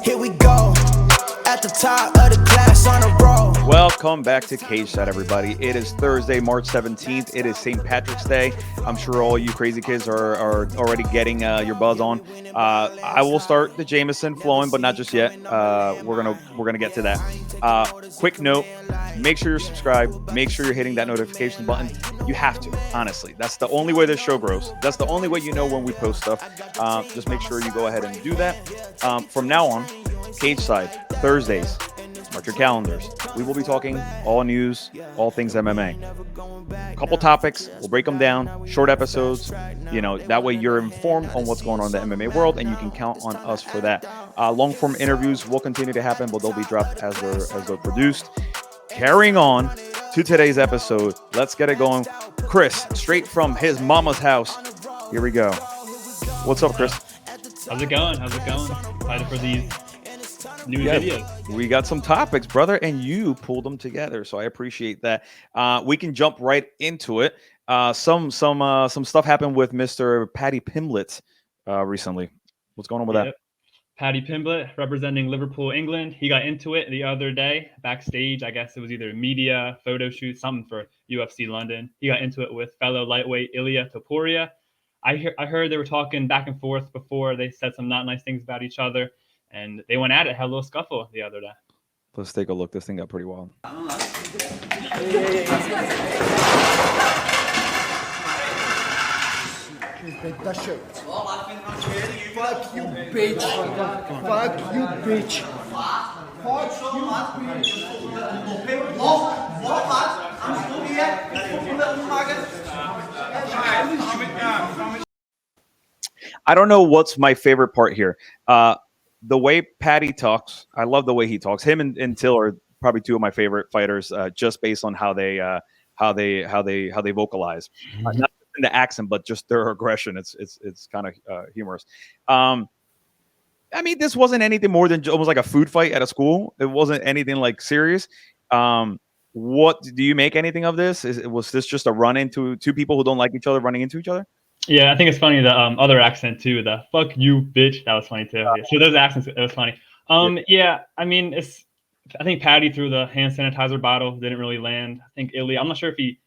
Here we go, at the top of the class on a roll. Welcome back to Cageside, everybody. It is Thursday, March 17th. It is St. Patrick's Day. I'm sure all you crazy kids are already getting your buzz on. I will start the Jameson flowing, but not just yet. We're gonna get to that. Quick note: make sure you're subscribed. Make sure you're hitting that notification button. You have to, honestly. That's the only way this show grows. That's the only way you know when we post stuff. Just make sure you go ahead and do that. From now on, Cageside Thursdays. Mark your calendars. We will be talking all news, all things MMA. A couple topics. We'll break them down. Short episodes. That way you're informed on what's going on in the MMA world, and you can count on us for that. Long-form interviews will continue to happen, but they'll be dropped as they're produced. Carrying on to today's episode. Let's get it going. Chris, straight from his mama's house. Here we go. What's up, Chris? How's it going? Excited for these new videos. We got some topics, brother, and you pulled them together, so I appreciate that. We can jump right into it. Some stuff happened with Mr. Paddy Pimblett recently. What's going on with that? Paddy Pimblett, representing Liverpool, England. He got into it the other day backstage. I guess it was either media, photo shoot, something for UFC London. He got into it with fellow lightweight Ilia Topuria. I heard they were talking back and forth before. They said some not nice things about each other. And they went at it, had a little scuffle the other day. Let's take a look. This thing got pretty wild. Take that shirt. Fuck you, bitch. Fuck you, bitch. I don't know what's my favorite part here. The way Paddy talks, I love the way he talks. Him and Till are probably two of my favorite fighters, just based on how they vocalize. Not in the accent, but just their aggression. It's kind of humorous. I mean, this wasn't anything more than almost like a food fight at a school. It wasn't anything like serious. What do you make anything of this? Was this just a run into two people who don't like each other running into each other? Yeah, I think it's funny the other accent too. The "fuck you, bitch." That was funny too. Yeah. So those accents, it was funny. Yeah, I mean, I think Paddy threw the hand sanitizer bottle, didn't really land. I think Ilya, I'm not sure if I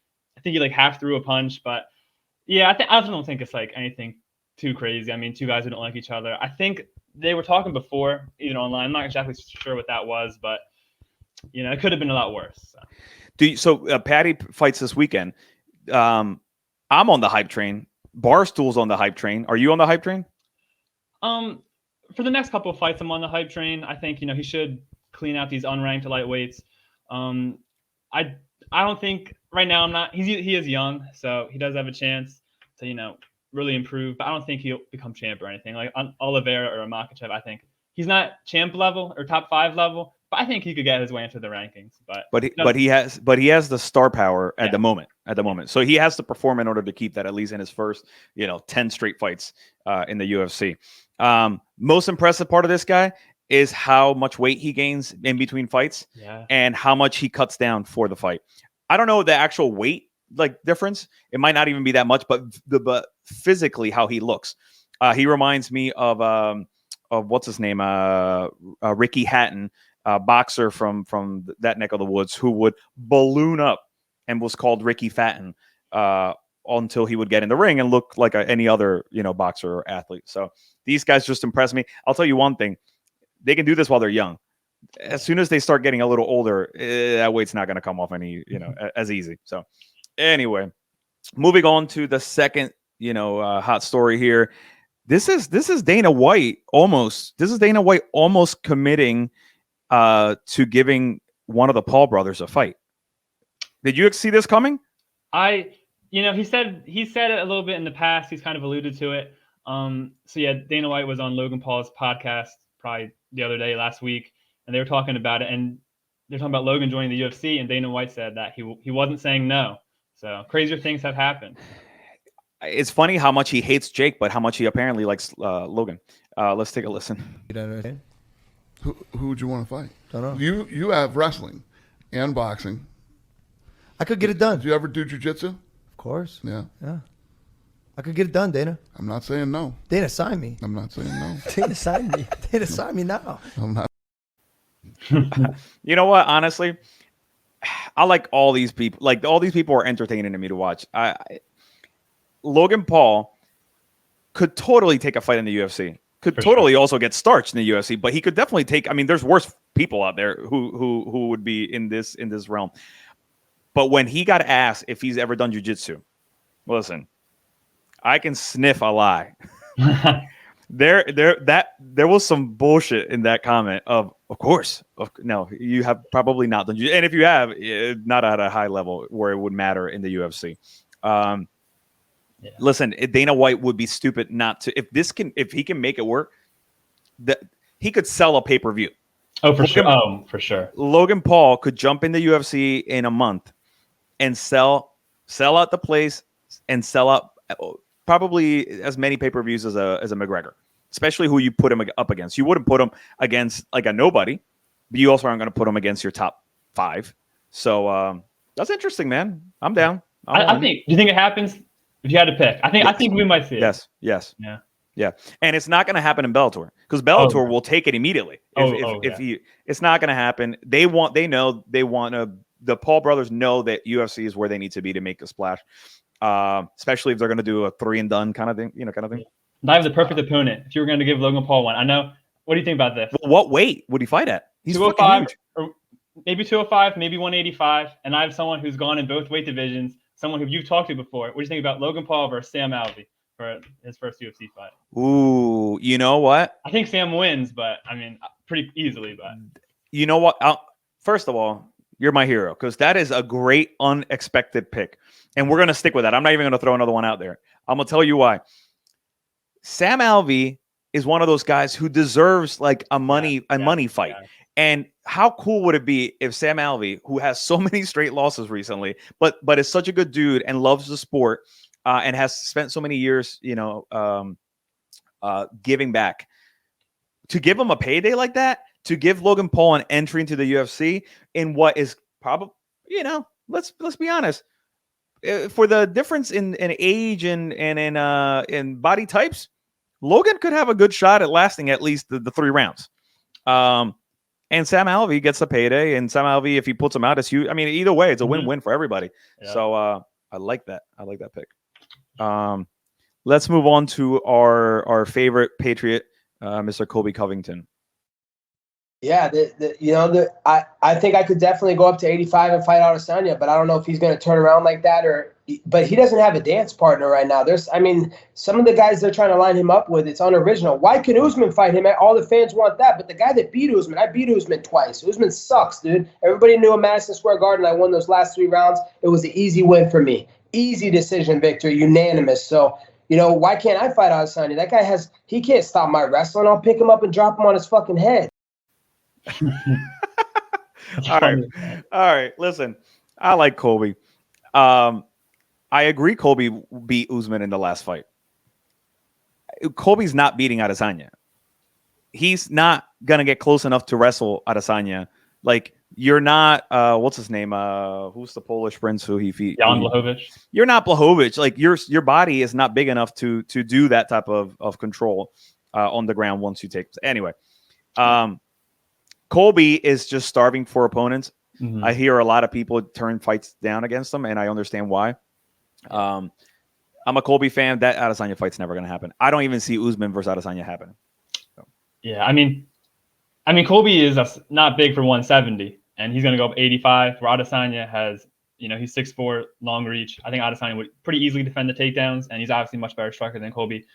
think he like half threw a punch, but yeah, I don't think it's like anything too crazy. I mean, two guys who don't like each other. I think they were talking before, even online. I'm not exactly sure what that was, but it could have been a lot worse. So Paddy fights this weekend. I'm on the hype train. Barstool's on the hype train. Are you on the hype train? For the next couple of fights, I'm on the hype train. I think he should clean out these unranked lightweights. I don't think right now I'm not. He is young, so he does have a chance to really improve. But I don't think he'll become champ or anything like Oliveira or Makhachev. I think he's not champ level or top 5 level, but I think he could get his way into the rankings. But he has the star power at the moment. So he has to perform in order to keep that, at least in his first 10 straight fights in the UFC. Most impressive part of this guy is how much weight he gains in between fights, and how much he cuts down for the fight. I don't know the actual weight difference. It might not even be that much, but physically how he looks, he reminds me of what's his name, Ricky Hatton, boxer from that neck of the woods, who would balloon up and was called Ricky Fatten until he would get in the ring and look like any other boxer or athlete. So these guys just impress me. I'll tell you one thing: they can do this while they're young. As soon as they start getting a little older, that weight's not going to come off as easy. So anyway, moving on to the second hot story here. This is Dana White almost committing to giving one of the Paul brothers a fight. Did you see this coming? He said it a little bit in the past. He's kind of alluded to it. So yeah, Dana White was on Logan Paul's podcast probably the other day, last week, and they were talking about it, and they're talking about Logan joining the UFC, and Dana White said that he wasn't saying no. So crazier things have happened. It's funny how much he hates Jake, but how much he apparently likes Logan. Let's take a listen. Who would you want to fight? Don't know. You have wrestling and boxing. I could get it done. Do you ever do jiu-jitsu? Of course. Yeah. Yeah. I could get it done, Dana. I'm not saying no. Dana, sign me. I'm not saying no. Dana, sign me. Dana, sign me now. I'm not. You know what? Honestly, I like all these people. Like all these people are entertaining to me to watch. Logan Paul could totally take a fight in the UFC. Could For totally also get starched in the UFC, but he could definitely take. I mean, there's worse people out there who would be in this realm. But when he got asked if he's ever done jiu-jitsu, listen, I can sniff a lie. There was some bullshit in that comment. Of course, no, you have probably not done jiu-jitsu, and if you have, not at a high level where it would matter in the UFC. Listen, Dana White would be stupid not to. If he can make it work, that he could sell a pay-per-view. Oh, for sure. Oh, for sure. Logan Paul could jump in the UFC in a month and sell out the place and sell out probably as many pay-per-views as a McGregor, especially who you put him up against. You wouldn't put him against like a nobody, but you also aren't going to put him against your top 5. So that's interesting, man. I'm down. I think. Do you think it happens? If you had to pick, I think we might see it. Yes. Yeah. And it's not going to happen in Bellator because Bellator will take it immediately. It's not going to happen. The Paul brothers know that UFC is where they need to be to make a splash. Especially if they're going to do a 3-and-done kind of thing, I have the perfect opponent. If you were going to give Logan Paul one, I know. What do you think about this? Well, what weight would he fight at? He's 205, or maybe 205, maybe 185. And I have someone who's gone in both weight divisions. Someone who you've talked to before. What do you think about Logan Paul versus Sam Alvey for his first UFC fight? Ooh, you know what? I think Sam wins, but I mean, pretty easily. But you know what? First of all, you're my hero because that is a great unexpected pick. And we're going to stick with that. I'm not even going to throw another one out there. I'm going to tell you why. Sam Alvey is one of those guys who deserves like a money fight. Yeah. And how cool would it be if Sam Alvey, who has so many straight losses recently, but is such a good dude and loves the sport and has spent so many years, giving back, to give him a payday like that, to give Logan Paul an entry into the UFC in what is probably, let's be honest, for the difference in age and in body types, Logan could have a good shot at lasting at least the 3 rounds. And Sam Alvey gets a payday, and Sam Alvey, if he puts him out, it's huge. I mean, either way, it's a win-win for everybody. Yeah. So I like that. I like that pick. Let's move on to our favorite Patriot, Mr. Colby Covington. Yeah, I think I could definitely go up to 85 and fight Adesanya, but I don't know if he's going to turn around like that but he doesn't have a dance partner right now. Some of the guys they're trying to line him up with, it's unoriginal. Why can Usman fight him? All the fans want that, but the guy that beat Usman, I beat Usman twice. Usman sucks, dude. Everybody knew in Madison Square Garden I won those last 3 rounds. It was an easy win for me. Easy decision victory, unanimous. So, why can't I fight Adesanya? That guy he can't stop my wrestling. I'll pick him up and drop him on his fucking head. All right. Listen, I like Colby. I agree. Colby beat Usman in the last fight. Colby's not beating Adesanya. He's not gonna get close enough to wrestle Adesanya. Like you're not. What's his name? Who's the Polish prince who he beat? Jan Blachowicz. You're not Blachowicz. Like your body is not big enough to do that type of control on the ground once you take. Anyway, Colby is just starving for opponents. Mm-hmm. I hear a lot of people turn fights down against him, and I understand why. I'm a Colby fan. That Adesanya fight's never going to happen. I don't even see Usman versus Adesanya happening. So. Yeah, I mean, Colby is not big for 170, and he's going to go up 85. Where Adesanya has, he's 6'4", long reach. I think Adesanya would pretty easily defend the takedowns, and he's obviously a much better striker than Colby.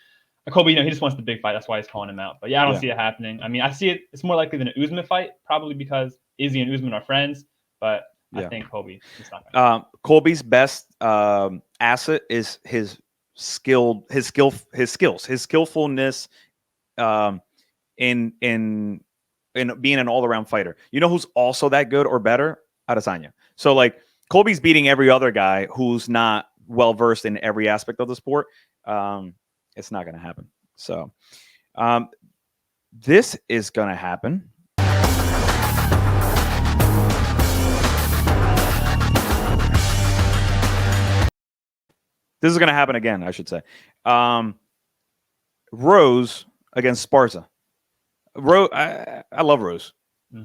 Colby, he just wants the big fight. That's why he's calling him out. But yeah, I don't see it happening. I mean, I see it. It's more likely than an Usman fight, probably because Izzy and Usman are friends. But I think Colby is not going to. Colby's best asset is his skillfulness in being an all-around fighter. You know who's also that good or better? Adesanya. So like Colby's beating every other guy who's not well versed in every aspect of the sport. It's not going to happen. So this is going to happen. This is going to happen again, I should say. Rose against Sparza. I love Rose.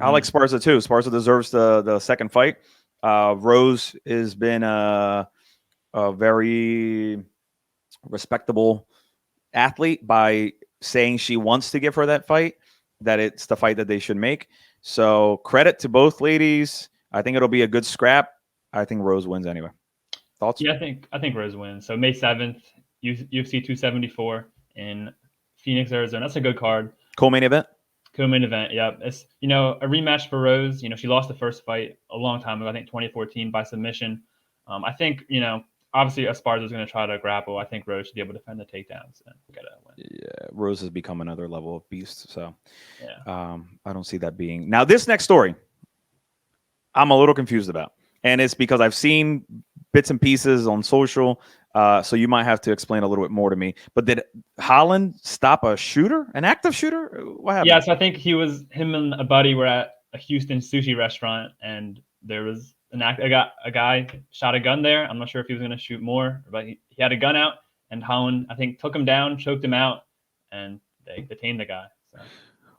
I like Sparza too. Sparza deserves the second fight. Rose has been a very respectable athlete by saying she wants to give her that fight, that it's the fight that they should make. So credit to both ladies. I think it'll be a good scrap. I think Rose wins anyway. Thoughts? Yeah, I think Rose wins. So May 7th, UFC 274 in Phoenix, Arizona. That's a good card. Co-main event? Co-main event, yeah. It's, a rematch for Rose. She lost the first fight a long time ago, I think 2014 by submission. I think, obviously Esparza is going to try to grapple. I think Rose should be able to defend the takedowns and get a win. Yeah, Rose has become another level of beast. So yeah. I don't see that being. Now, this next story, I'm a little confused about. And it's because I've seen bits and pieces on social. So you might have to explain a little bit more to me. But did Holland stop a shooter, an active shooter? What happened? Yeah, so I think him and a buddy were at a Houston sushi restaurant, and there was a guy shot a gun there. I'm not sure if he was going to shoot more, but he had a gun out, and Holland, I think, took him down, choked him out, and they detained the guy. So.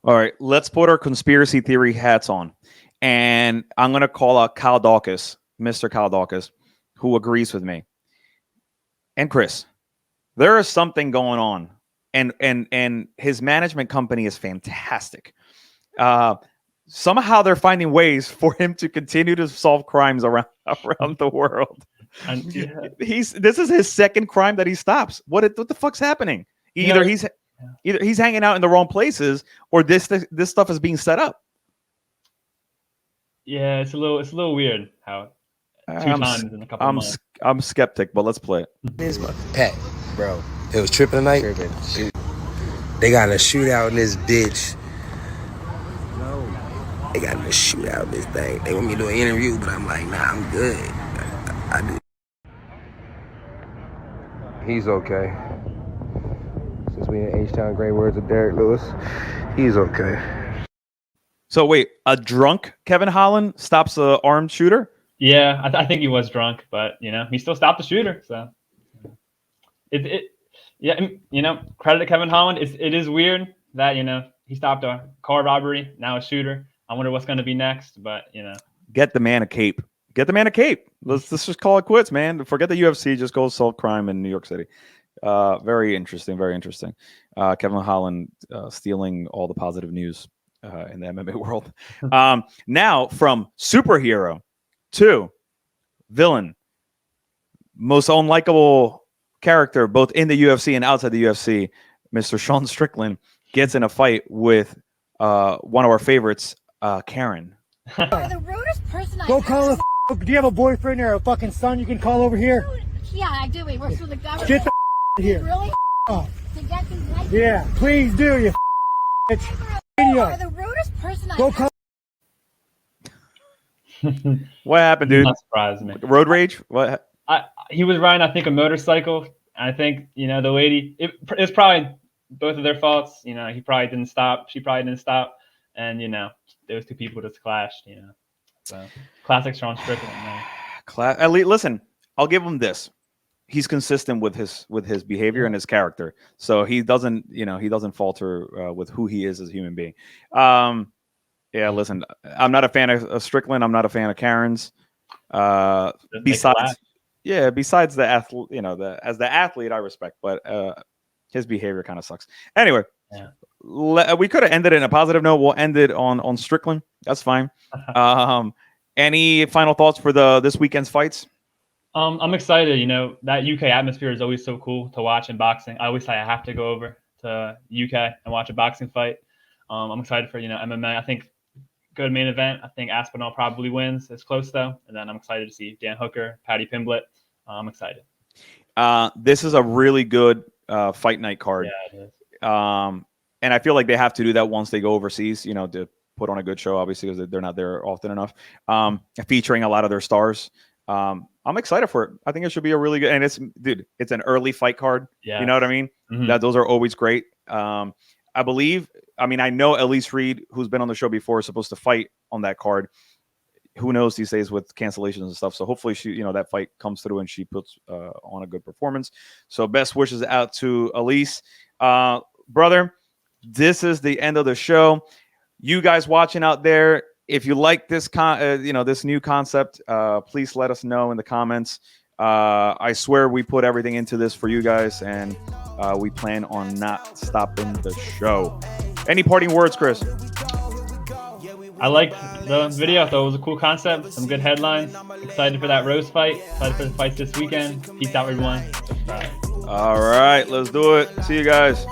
All right, let's put our conspiracy theory hats on. And I'm going to call out Kyle Dawkins, Mr. Kyle Dawkins, who agrees with me. And Chris, there is something going on. And his management company is fantastic. Somehow they're finding ways for him to continue to solve crimes around the world. And, This is his second crime that he stops. What the fuck's happening? Either he's hanging out in the wrong places, or this stuff is being set up. Yeah, it's a little weird how two times in a couple of months. I'm skeptic, but let's play it. Pat, bro, it was tripping tonight. They got in a shootout in this bitch. They got in a shootout in this thing. They want me to do an interview, but I'm like, nah, I'm good. I do. He's okay. Since we in H-Town, great words of Derek Lewis, he's okay. So wait, a drunk Kevin Holland stops an armed shooter? Yeah, I think he was drunk, but he still stopped the shooter. So credit to Kevin Holland. It is weird that he stopped a car robbery, now a shooter. I wonder what's going to be next, but get the man a cape. Get the man a cape. Let's just call it quits, man. Forget the UFC. Just go solve crime in New York City. Very interesting. Very interesting. Kevin Holland stealing all the positive news in the MMA world. Now from superhero to villain, most unlikable character both in the UFC and outside the UFC, Mr. Sean Strickland gets in a fight with one of our favorites, Karen. You're the rudest person Go call a do you have a boyfriend or a fucking son you can call over here? Yeah, I do. He works for the government. Get the here. Really? Oh. To get these licenses? Yeah, please do, you bitch. You're the rudest person Go call. What happened, dude? Not surprised me. Road rage? What? He was riding, I think, a motorcycle. I think the lady. It's probably both of their faults. He probably didn't stop. She probably didn't stop, and those two people just clashed. So classic Sean Strickland. At least, listen, I'll give him this. He's consistent with his behavior and his character, so he doesn't falter with who he is as a human being. Yeah, listen, I'm not a fan of Strickland. I'm not a fan of Karen's. Besides the athlete, as the athlete, I respect, but his behavior kind of sucks. Anyway, we could have ended it in a positive note. We'll end it on Strickland. That's fine. Any final thoughts for this weekend's fights? I'm excited. That UK atmosphere is always so cool to watch in boxing. I always say I have to go over to UK and watch a boxing fight. I'm excited for MMA. I think good main event. I think Aspinall probably wins. It's close though, and then I'm excited to see Dan Hooker, Paddy Pimblett. I'm excited. This is a really good fight night card. Yeah, it is. And I feel like they have to do that once they go overseas, to put on a good show, obviously, because they're not there often enough. Featuring a lot of their stars. I'm excited for it. I think it should be a really good, and it's an early fight card. Yeah. You know what I mean? Mm-hmm. Those are always great. I know Elise Reed, who's been on the show before, is supposed to fight on that card. who knows these days with cancellations and stuff. So hopefully she, that fight comes through and she puts on a good performance. So best wishes out to Elise. Brother, this is the end of the show. You guys watching out there, if you like this this new concept, please let us know in the comments. I swear we put everything into this for you guys, and we plan on not stopping the show. Any parting words, Chris? I liked the video. I thought it was a cool concept. Some good headlines. Excited for that Rose fight. Excited for the fights this weekend. Peace out, everyone. Bye. All right, let's do it. See you guys.